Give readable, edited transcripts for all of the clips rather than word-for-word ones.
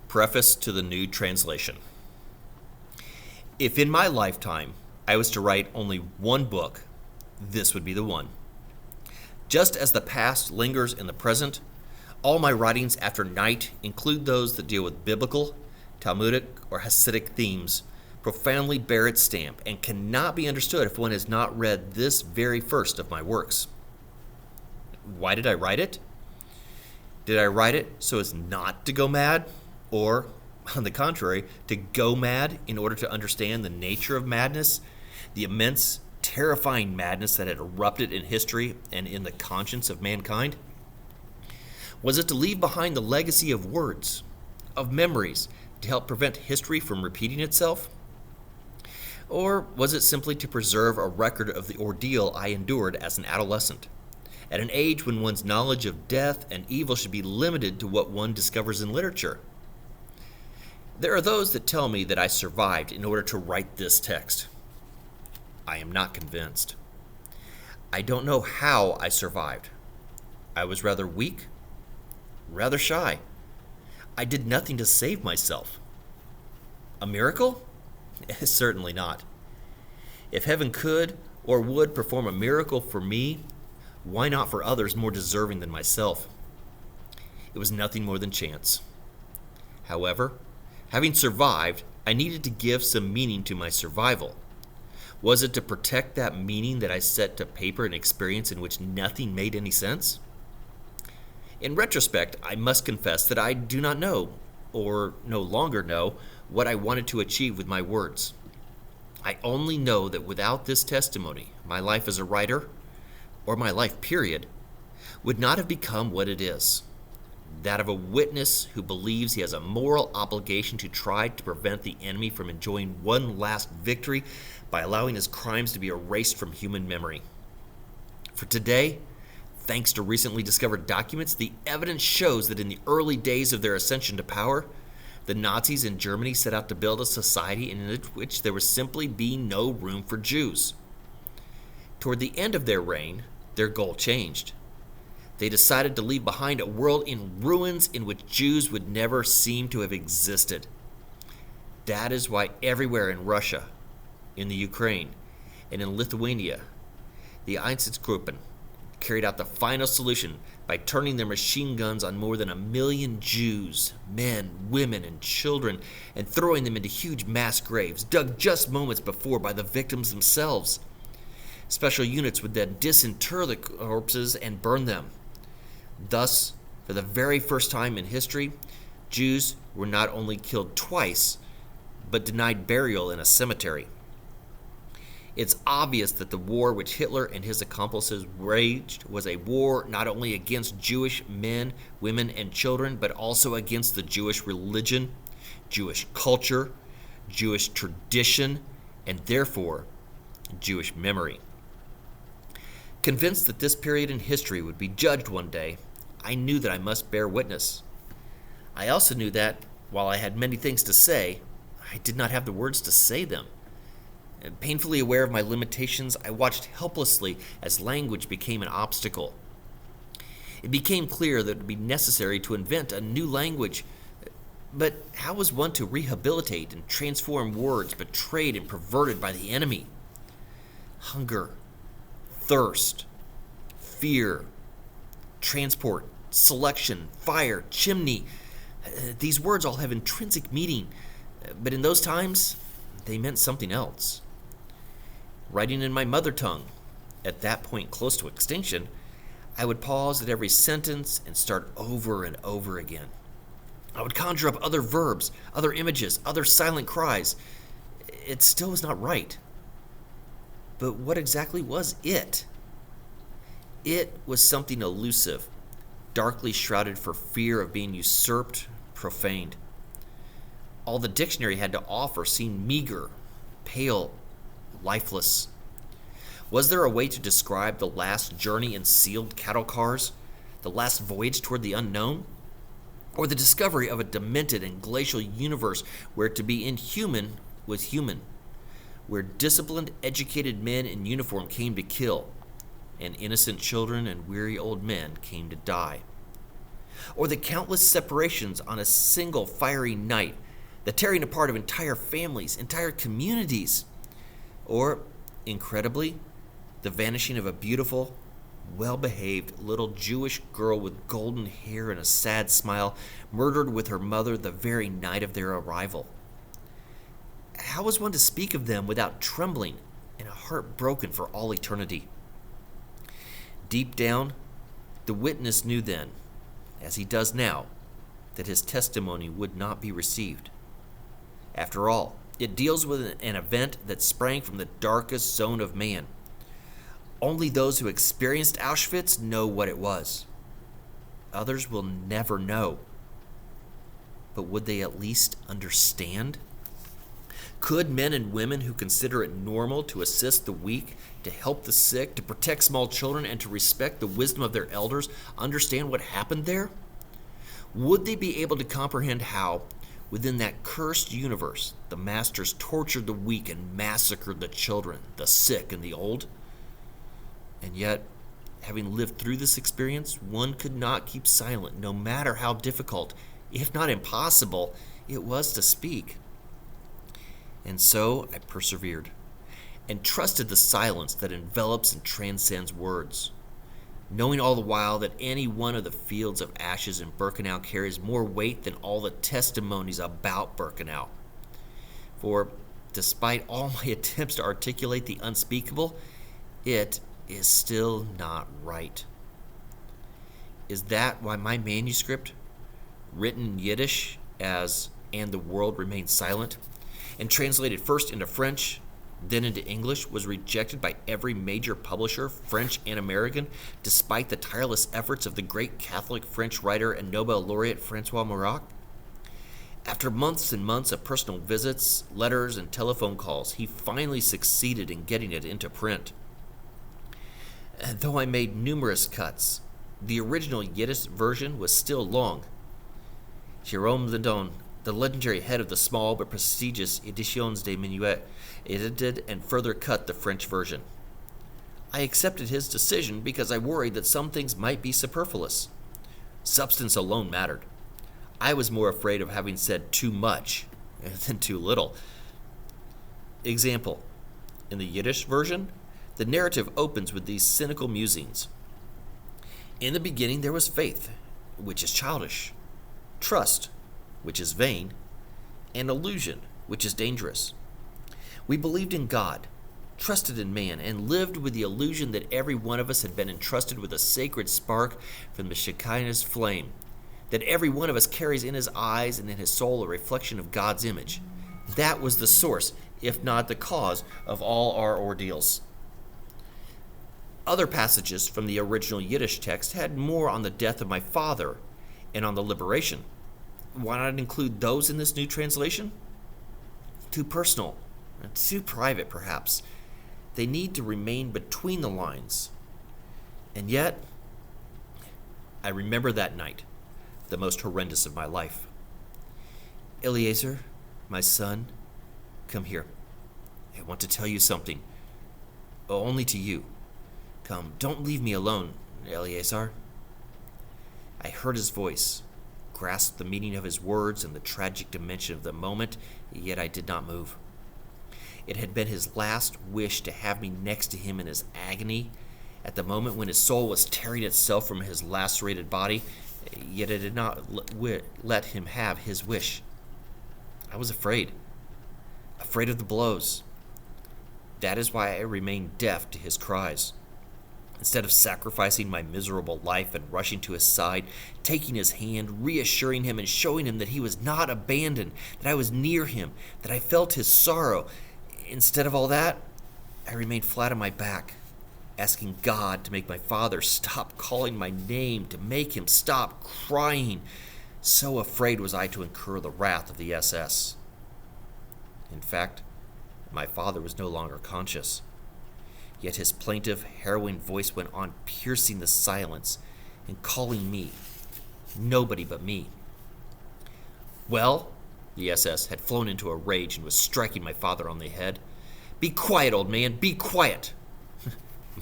Preface to the New Translation. If in my lifetime I was to write only one book, this would be the one. Just as the past lingers in the present, all my writings after night include those that deal with biblical, Talmudic, or Hasidic themes, profoundly bear its stamp and cannot be understood if one has not read this very first of my works. Why did I write it? Did I write it so as not to go mad? Or, on the contrary, to go mad in order to understand the nature of madness, the immense, terrifying madness that had erupted in history and in the conscience of mankind? Was it to leave behind the legacy of words, of memories, to help prevent history from repeating itself? Or was it simply to preserve a record of the ordeal I endured as an adolescent, at an age when one's knowledge of death and evil should be limited to what one discovers in literature? There are those that tell me that I survived in order to write this text. I am not convinced. I don't know how I survived. I was rather weak, rather shy. I did nothing to save myself. A miracle? Certainly not. If heaven could or would perform a miracle for me, why not for others more deserving than myself? It was nothing more than chance. However, having survived, I needed to give some meaning to my survival. Was it to protect that meaning that I set to paper an experience in which nothing made any sense? In retrospect, I must confess that I do not know, or no longer know, what I wanted to achieve with my words. I only know that without this testimony, my life as a writer, or my life period, would not have become what it is. That of a witness who believes he has a moral obligation to try to prevent the enemy from enjoying one last victory by allowing his crimes to be erased from human memory. For today, thanks to recently discovered documents, the evidence shows that in the early days of their ascension to power, the Nazis in Germany set out to build a society in which there would simply be no room for Jews. Toward the end of their reign, their goal changed. They decided to leave behind a world in ruins in which Jews would never seem to have existed. That is why everywhere in Russia, in the Ukraine, and in Lithuania, the Einsatzgruppen carried out the final solution by turning their machine guns on more than 1 million Jews, men, women, and children, and throwing them into huge mass graves, dug just moments before by the victims themselves. Special units would then disinter the corpses and burn them. Thus, for the very first time in history, Jews were not only killed twice, but denied burial in a cemetery. It's obvious that the war which Hitler and his accomplices waged was a war not only against Jewish men, women, and children, but also against the Jewish religion, Jewish culture, Jewish tradition, and therefore, Jewish memory. Convinced that this period in history would be judged one day, I knew that I must bear witness. I also knew that, while I had many things to say, I did not have the words to say them. And painfully aware of my limitations, I watched helplessly as language became an obstacle. It became clear that it would be necessary to invent a new language. But how was one to rehabilitate and transform words betrayed and perverted by the enemy? Hunger, thirst, fear, transport, selection, fire, chimney. These words all have intrinsic meaning, but in those times, they meant something else. Writing in my mother tongue, at that point close to extinction, I would pause at every sentence and start over and over again. I would conjure up other verbs, other images, other silent cries. It still was not right. But what exactly was it? It was something elusive, darkly shrouded for fear of being usurped, profaned. All the dictionary had to offer seemed meager, pale, lifeless. Was there a way to describe the last journey in sealed cattle cars, the last voyage toward the unknown, or the discovery of a demented and glacial universe where to be inhuman was human, where disciplined, educated men in uniform came to kill, and innocent children and weary old men came to die? or the countless separations on a single fiery night, the tearing apart of entire families, entire communities, or, incredibly, the vanishing of a beautiful, well-behaved little Jewish girl with golden hair and a sad smile, murdered with her mother the very night of their arrival. How was one to speak of them without trembling and a heart broken for all eternity? Deep down, the witness knew then, as he does now, that his testimony would not be received. After all, it deals with an event that sprang from the darkest zone of man. Only those who experienced Auschwitz know what it was. Others will never know. But would they at least understand? Could men and women who consider it normal to assist the weak, to help the sick, to protect small children, and to respect the wisdom of their elders understand what happened there? Would they be able to comprehend how, within that cursed universe, the masters tortured the weak and massacred the children, the sick, and the old? And yet, having lived through this experience, one could not keep silent, no matter how difficult, if not impossible, it was to speak. And so I persevered, and trusted the silence that envelops and transcends words, knowing all the while that any one of the fields of ashes in Birkenau carries more weight than all the testimonies about Birkenau. For, despite all my attempts to articulate the unspeakable, it is still not right. Is that why my manuscript, written in Yiddish as "And the World Remains Silent," and translated first into French, then into English, was rejected by every major publisher, French and American, despite the tireless efforts of the great Catholic French writer and Nobel laureate Francois Maurras? After months and months of personal visits, letters, and telephone calls, he finally succeeded in getting it into print. And though I made numerous cuts, the original Yiddish version was still long. Jérôme Lindon, the legendary head of the small but prestigious Éditions des Minuets, edited and further cut the French version. I accepted his decision because I worried that some things might be superfluous. Substance alone mattered. I was more afraid of having said too much than too little. Example, in the Yiddish version, the narrative opens with these cynical musings. In the beginning there was faith, which is childish, trust, which is vain, and illusion, which is dangerous. We believed in God, trusted in man, and lived with the illusion that every one of us had been entrusted with a sacred spark from the Shekinah's flame, that every one of us carries in his eyes and in his soul a reflection of God's image. That was the source, if not the cause, of all our ordeals. Other passages from the original Yiddish text had more on the death of my father and on the liberation. Why not include those in this new translation? Too personal, too private perhaps. They need to remain between the lines. And yet, I remember that night, the most horrendous of my life. Eliezer, my son, come here. I want to tell you something. Only to you. Come, don't leave me alone, Eliezer. I heard his voice, grasped the meaning of his words and the tragic dimension of the moment, yet I did not move. It had been his last wish to have me next to him in his agony, at the moment when his soul was tearing itself from his lacerated body, yet I did not let him have his wish. I was afraid of the blows. That is why I remained deaf to his cries. Instead of sacrificing my miserable life and rushing to his side, taking his hand, reassuring him and showing him that he was not abandoned, that I was near him, that I felt his sorrow, instead of all that, I remained flat on my back, asking God to make my father stop calling my name, to make him stop crying. So afraid was I to incur the wrath of the SS. In fact, my father was no longer conscious. Yet his plaintive, harrowing voice went on piercing the silence and calling me, nobody but me. Well, the SS had flown into a rage and was striking my father on the head. Be quiet, old man, be quiet.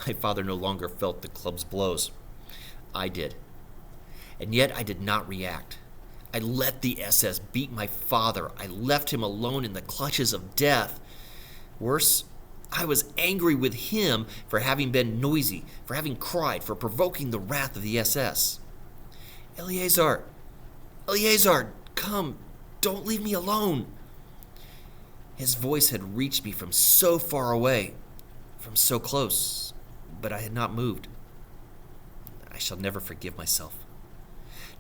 My father no longer felt the club's blows. I did. And yet I did not react. I let the SS beat my father. I left him alone in the clutches of death. Worse, I was angry with him for having been noisy, for having cried, for provoking the wrath of the SS. Eleazar, come, don't leave me alone. His voice had reached me from so far away, from so close, but I had not moved. I shall never forgive myself.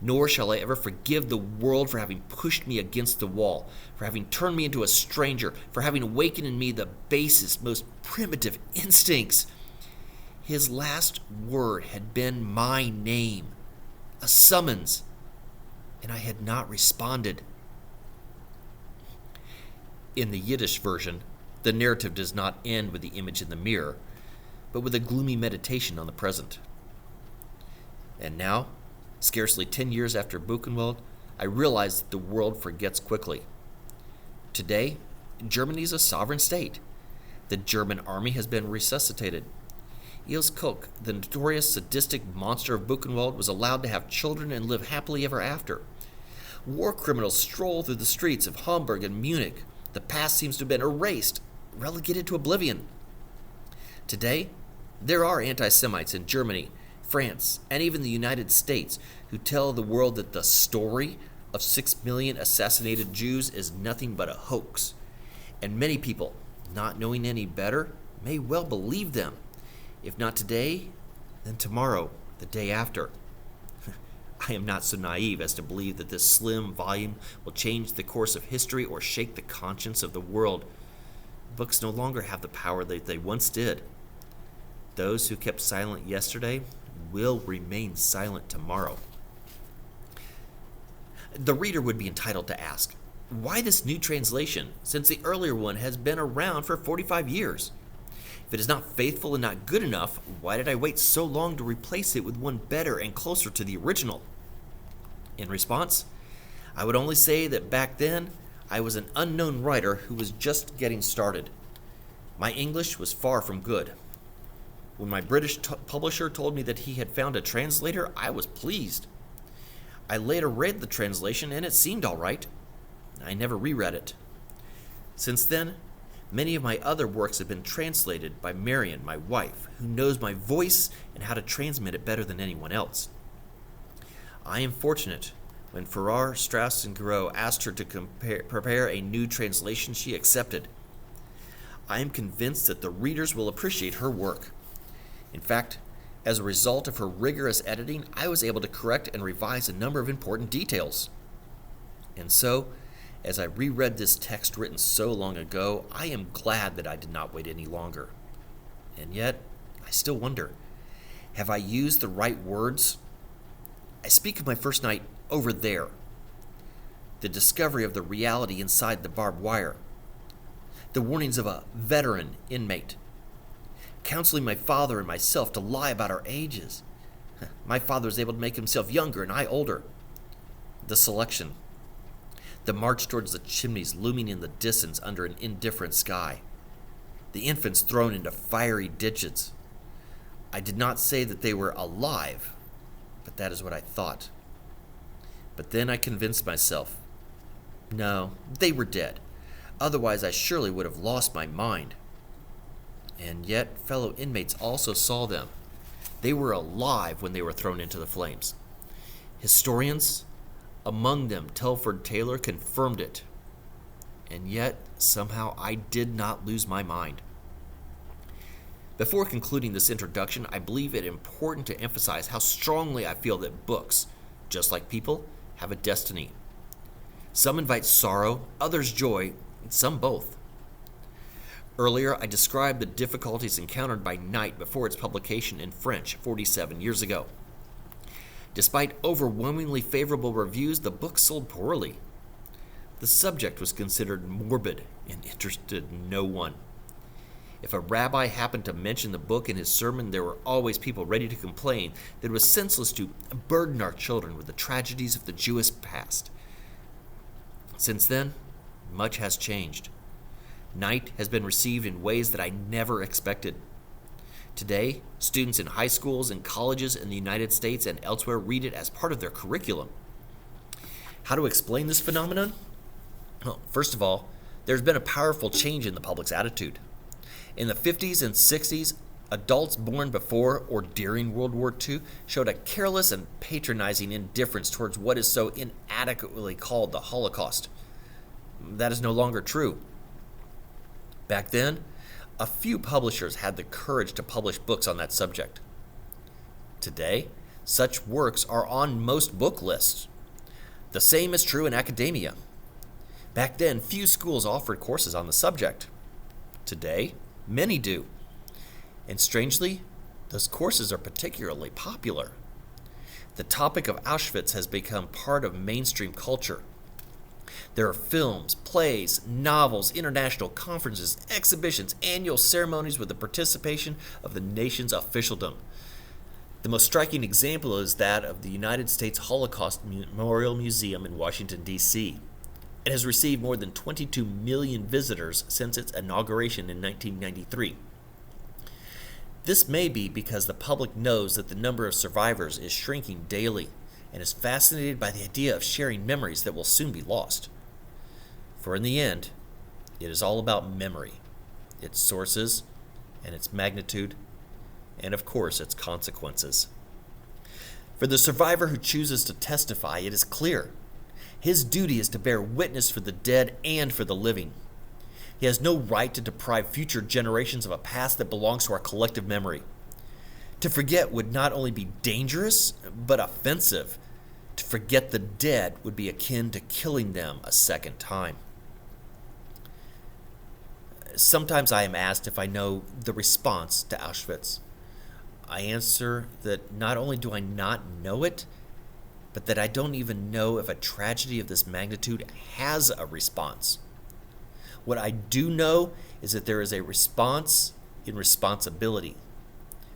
Nor shall I ever forgive the world for having pushed me against the wall, for having turned me into a stranger, for having awakened in me the basest, most primitive instincts. His last word had been my name, a summons, and I had not responded. In the Yiddish version, the narrative does not end with the image in the mirror, but with a gloomy meditation on the present. And now, scarcely 10 years after Buchenwald, I realize that the world forgets quickly. Today, Germany is a sovereign state. The German army has been resuscitated. Ilse Koch, the notorious sadistic monster of Buchenwald, was allowed to have children and live happily ever after. War criminals stroll through the streets of Hamburg and Munich. The past seems to have been erased, relegated to oblivion. Today, there are anti-Semites in Germany, France, and even the United States who tell the world that the story of 6 million assassinated Jews is nothing but a hoax. And many people, not knowing any better, may well believe them. If not today, then tomorrow, the day after. I am not so naive as to believe that this slim volume will change the course of history or shake the conscience of the world. Books no longer have the power that they once did. Those who kept silent yesterday will remain silent tomorrow. The reader would be entitled to ask, why this new translation, since the earlier one has been around for 45 years? If it is not faithful and not good enough, why did I wait so long to replace it with one better and closer to the original? In response, I would only say that back then, I was an unknown writer who was just getting started. My English was far from good. When my British publisher told me that he had found a translator, I was pleased. I later read the translation and it seemed all right. I never reread it. Since then, many of my other works have been translated by Marion, my wife, who knows my voice and how to transmit it better than anyone else. I am fortunate. When Farrar, Straus, and Giroux asked her to prepare a new translation, she accepted. I am convinced that the readers will appreciate her work. In fact, as a result of her rigorous editing, I was able to correct and revise a number of important details. And so, as I reread this text written so long ago, I am glad that I did not wait any longer. And yet, I still wonder, have I used the right words? I speak of my first night over there, the discovery of the reality inside the barbed wire, the warnings of a veteran inmate, counseling my father and myself to lie about our ages. My father was able to make himself younger and I older. The selection, the march towards the chimneys looming in the distance under an indifferent sky, the infants thrown into fiery ditches. I did not say that they were alive, but that is what I thought. But then I convinced myself, no, they were dead. Otherwise I surely would have lost my mind. And yet fellow inmates also saw them. They were alive when they were thrown into the flames. Historians, among them Telford Taylor, confirmed it. And yet, somehow, I did not lose my mind. Before concluding this introduction, I believe it important to emphasize how strongly I feel that books, just like people, have a destiny. Some invite sorrow, others joy, and some both. Earlier, I described the difficulties encountered by Night before its publication in French 47 years ago. Despite overwhelmingly favorable reviews, the book sold poorly. The subject was considered morbid and interested no one. If a rabbi happened to mention the book in his sermon, there were always people ready to complain that it was senseless to burden our children with the tragedies of the Jewish past. Since then, much has changed. Night has been received in ways that I never expected. Today, students in high schools and colleges in the United States and elsewhere read it as part of their curriculum. How to explain this phenomenon? Well, first of all, there's been a powerful change in the public's attitude. In the 50s and 60s, adults born before or during World War II showed a careless and patronizing indifference towards what is so inadequately called the Holocaust. That is no longer true. Back then, a few publishers had the courage to publish books on that subject. Today, such works are on most book lists. The same is true in academia. Back then, few schools offered courses on the subject. Today, many do. And strangely, those courses are particularly popular. The topic of Auschwitz has become part of mainstream culture. There are films, plays, novels, international conferences, exhibitions, annual ceremonies with the participation of the nation's officialdom. The most striking example is that of the United States Holocaust Memorial Museum in Washington, D.C. It has received more than 22 million visitors since its inauguration in 1993. This may be because the public knows that the number of survivors is shrinking daily and is fascinated by the idea of sharing memories that will soon be lost. For in the end, it is all about memory, its sources, and its magnitude, and of course, its consequences. For the survivor who chooses to testify, it is clear. His duty is to bear witness for the dead and for the living. He has no right to deprive future generations of a past that belongs to our collective memory. To forget would not only be dangerous, but offensive. To forget the dead would be akin to killing them a second time. Sometimes I am asked if I know the response to Auschwitz. I answer that not only do I not know it, but that I don't even know if a tragedy of this magnitude has a response. What I do know is that there is a response in responsibility.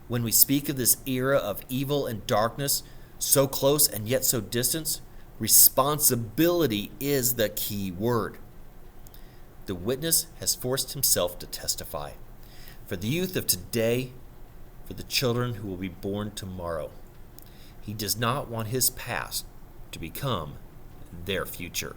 When we speak of this era of evil and darkness, so close and yet so distant, responsibility is the key word. The witness has forced himself to testify for the youth of today, for the children who will be born tomorrow. He does not want his past to become their future.